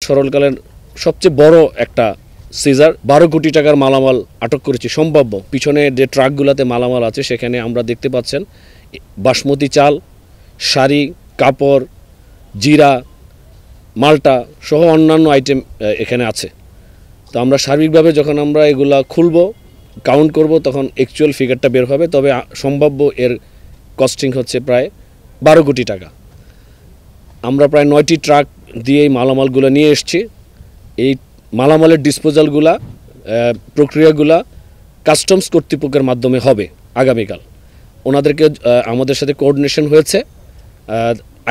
সরলকালের সবচেয়ে বড় একটা সিজার 12 কোটি টাকার মালামাল আটক করেছি সম্ভাব্য। পিছনে যে ট্রাকগুলোতে মালামাল আছে সেখানে আমরা দেখতে পাচ্ছেন বাসমতি চাল, শাড়ি, কাপড়, জিরা, মাল্টা সহ অন্যান্য আইটেম এখানে আছে। তো আমরা সার্বিকভাবে যখন আমরা এগুলা খুলব, কাউন্ট করব, তখন অ্যাকচুয়াল ফিগারটা বের হবে। তবে সম্ভাব্য এর কস্টিং হচ্ছে প্রায় 12 কোটি টাকা। আমরা প্রায় 9টি ট্রাক দিয়ে এই মালামালগুলো নিয়ে এসেছি। এই মালামালের ডিসপোজালগুলা প্রক্রিয়াগুলা কাস্টমস কর্তৃপক্ষের মাধ্যমে হবে আগামীকাল। ওনাদেরকে আমাদের সাথে কোঅর্ডিনেশন হয়েছে,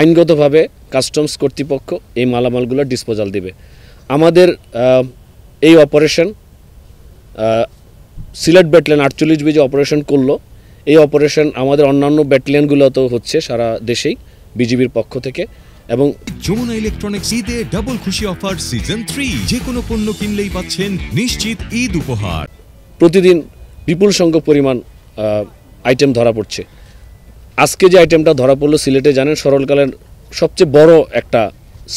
আইনগতভাবে কাস্টমস কর্তৃপক্ষ এই মালামালগুলো ডিসপোজাল দিবে। আমাদের এই অপারেশন সিলেট ব্যাটালিয়ন 48 বিজে অপারেশন করলো। এই অপারেশন আমাদের অন্যান্য ব্যাটালিয়নগুলোতেও হচ্ছে সারা দেশেই বিজিবির পক্ষ থেকে। এবং যমুনা ইলেকট্রনিক্স ঈদে ডাবল খুশি অফার সিজন 3, যে কোনো পণ্য কিনলেই পাচ্ছেন নিশ্চিত ঈদ উপহার। প্রতিদিন বিপুল সংখ্যক পরিমাণ আইটেম ধরা পড়ছে। আজকে যে আইটেমটা ধরা পড়লো সিলেটে, জানেন সরলকালের সবচেয়ে বড় একটা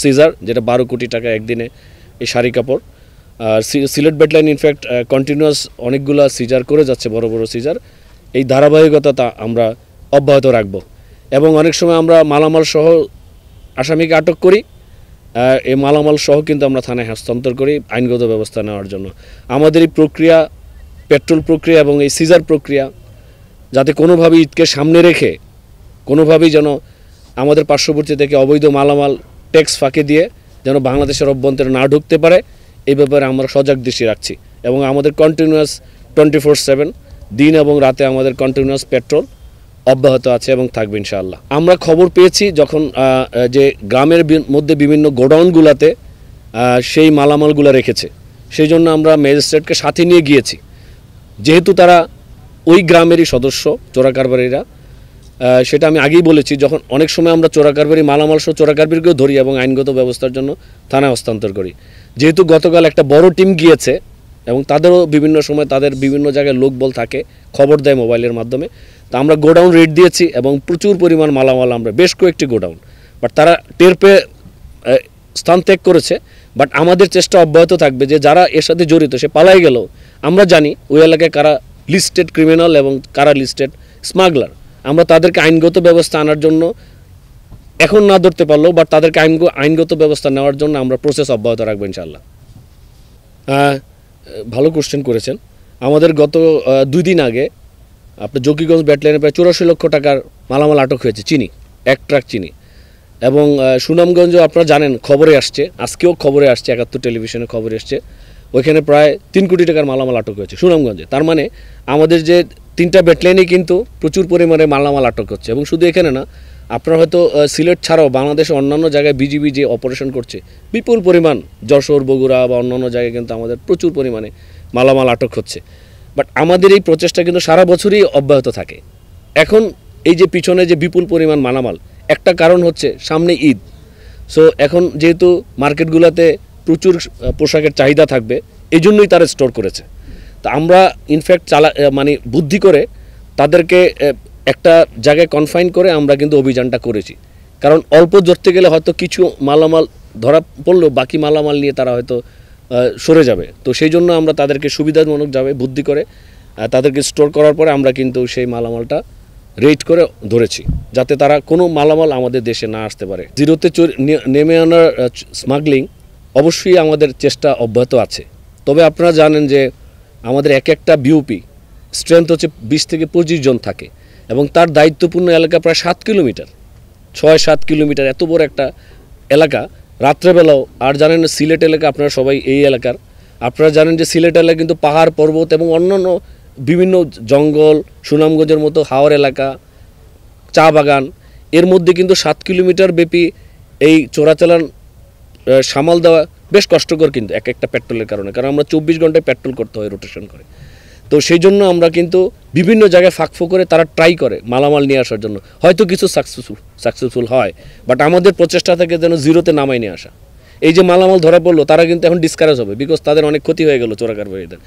সিজার, যেটা 12 কোটি টাকা একদিনে এই শাড়ি কাপড়। সিলেট ব্যাটালিয়ন ইনফ্যাক্ট কন্টিনিউয়াস অনেকগুলো সিজার করে যাচ্ছে, বড় বড় সিজার। এই ধারাবাহিকতা আমরা অব্যাহত রাখব। এবং অনেক সময় আমরা মালামাল সহ আসামিকে আটক করি, এই মালামাল সহ কিন্তু আমরা থানায় হস্তান্তর করি আইনগত ব্যবস্থা নেওয়ার জন্য। আমাদের এই প্রক্রিয়া, পেট্রোল প্রক্রিয়া এবং এই সিজার প্রক্রিয়া, যাতে কোনোভাবেই ঈদকে সামনে রেখে কোনোভাবেই যেন আমাদের পার্শ্ববর্তী থেকে অবৈধ মালামাল ট্যাক্স ফাঁকে দিয়ে যেন বাংলাদেশের অভ্যন্তরে না ঢুকতে পারে, এই ব্যাপারে আমরা সজাগ দৃষ্টি রাখছি। এবং আমাদের কন্টিনিউয়াস 24/7 দিন এবং রাতে আমাদের কন্টিনিউয়াস পেট্রোল অব্যাহত আছে এবং থাকবে ইনশাআল্লাহ। আমরা খবর পেয়েছি যখন যে গ্রামের মধ্যে বিভিন্ন গোডাউনগুলোতে সেই মালামালগুলো রেখেছে, সেই জন্য আমরা ম্যাজিস্ট্রেটকে সাথে নিয়ে গিয়েছি। যেহেতু তারা ওই গ্রামেরই সদস্য চোরাকারবারিরা, সেটা আমি আগেই বলেছি, যখন অনেক সময় আমরা চোরাকারবারি মালামাল সহ চোরাকারবারিকেও ধরি এবং আইনগত ব্যবস্থার জন্য থানায় হস্তান্তর করি। যেহেতু গতকাল একটা বড় টিম গিয়েছে এবং তাদেরও বিভিন্ন সময় তাদের বিভিন্ন জায়গায় লোকবল থাকে, খবর দেয় মোবাইলের মাধ্যমে। তো আমরা গোডাউন রেড দিয়েছি এবং প্রচুর পরিমাণ মালামাল আমরা, বেশ কয়েকটি গোডাউন, বাট তারা টের পেয়ে স্থান ত্যাগ করেছে। বাট আমাদের চেষ্টা অব্যাহত থাকবে যে যারা এর সাথে জড়িত, সে পালাই গেল, আমরা জানি ওই এলাকায় কারা লিস্টেড ক্রিমিনাল এবং কারা লিস্টেড স্মাগলার। আমরা তাদেরকে আইনগত ব্যবস্থা আনার জন্য এখন না ধরতে পারলেও বাট তাদেরকে আইনগত ব্যবস্থা নেওয়ার জন্য আমরা প্রসেস অব্যাহত রাখবো ইনশাআল্লাহ। ভালো কোশ্চেন করেছেন। আমাদের গত 2 দিন আগে আপনার জকিগঞ্জ ব্যাটালিয়নে প্রায় 84 লক্ষ টাকার মালামাল আটক হয়েছে, চিনি, 1 ট্রাক চিনি। এবং সুনামগঞ্জও আপনারা জানেন খবরে আসছে, আজকেও খবরে আসছে, 71 টেলিভিশনে খবরে আসছে, ওইখানে প্রায় 3 কোটি টাকার মালামাল আটক হয়েছে সুনামগঞ্জে। তার মানে আমাদের যে 3টা ব্যাটালিয়নে কিন্তু প্রচুর পরিমাণে মালামাল আটক হচ্ছে। এবং শুধু এখানে না, আপনারা হয়তো সিলেট ছাড়াও বাংলাদেশের অন্যান্য জায়গায় বিজিবি যে অপারেশন করছে, বিপুল পরিমাণ যশোর, বগুড়া বা অন্যান্য জায়গায় কিন্তু আমাদের প্রচুর পরিমাণে মালামাল আটক হচ্ছে। বাট আমাদের এই প্রচেষ্টা কিন্তু সারা বছরই অব্যাহত থাকে। এখন এই যে পিছনে যে বিপুল পরিমাণ মালামাল, একটা কারণ হচ্ছে সামনে ঈদ। সো এখন যেহেতু মার্কেটগুলোতে প্রচুর পোশাকের চাহিদা থাকবে, এই জন্যই তারা স্টোর করেছে। তা আমরা ইনফ্যাক্ট মানে বুদ্ধি করে তাদেরকে একটা জায়গায় কনফাইন করে আমরা কিন্তু অভিযানটা করেছি। কারণ অল্প ধরতে গেলে হয়তো কিছু মালামাল ধরা পড়লেও বাকি মালামাল নিয়ে তারা হয়তো সরে যাবে। তো সেই জন্য আমরা তাদেরকে সুবিধাজনক যাবে বুদ্ধি করে তাদেরকে স্টোর করার পরে আমরা কিন্তু সেই মালামালটা রেড করে ধরেছি, যাতে তারা কোনো মালামাল আমাদের দেশে না আসতে পারে। জিরোতে নেমে আনার স্মাগলিং অবশ্যই আমাদের চেষ্টা অব্যাহত আছে। তবে আপনারা জানেন যে আমাদের একটা বিউপি স্ট্রেংথ হচ্ছে 20 থেকে 25 জন থাকে এবং তার দায়িত্বপূর্ণ এলাকা প্রায় 7 কিলোমিটার, 6-7 কিলোমিটার, এত বড় একটা এলাকা। রাত্রেবেলাও, আর জানেন সিলেট এলাকা, আপনারা সবাই এই এলাকার, আপনারা জানেন যে সিলেট এলাকা কিন্তু পাহাড় পর্বত এবং অন্যান্য বিভিন্ন জঙ্গল, সুনামগঞ্জের মতো হাওর এলাকা, চা বাগান, এর মধ্যে কিন্তু 7 কিলোমিটার ব্যাপী এই চোরাচালান সামাল দেওয়া বেশ কষ্টকর কিন্তু একটা পেট্রোলের কারণে। কারণ আমরা 24 ঘন্টায় পেট্রোল করতে হয় রোটেশন করে। তো সেই জন্য আমরা কিন্তু বিভিন্ন জায়গায় ফাঁকফো করে তারা ট্রাই করে মালামাল নিয়ে আসার জন্য, হয়তো কিছু সাকসেসফুল হয়, বাট আমাদের প্রচেষ্টা থেকে যেন জিরোতে নামাই নিয়ে আসা। এই যে মালামাল ধরা পড়লো, তারা কিন্তু এখন ডিসকারেজ হবে, বিকজ তাদের অনেক ক্ষতি হয়ে গেল চোরাকারবারিদের।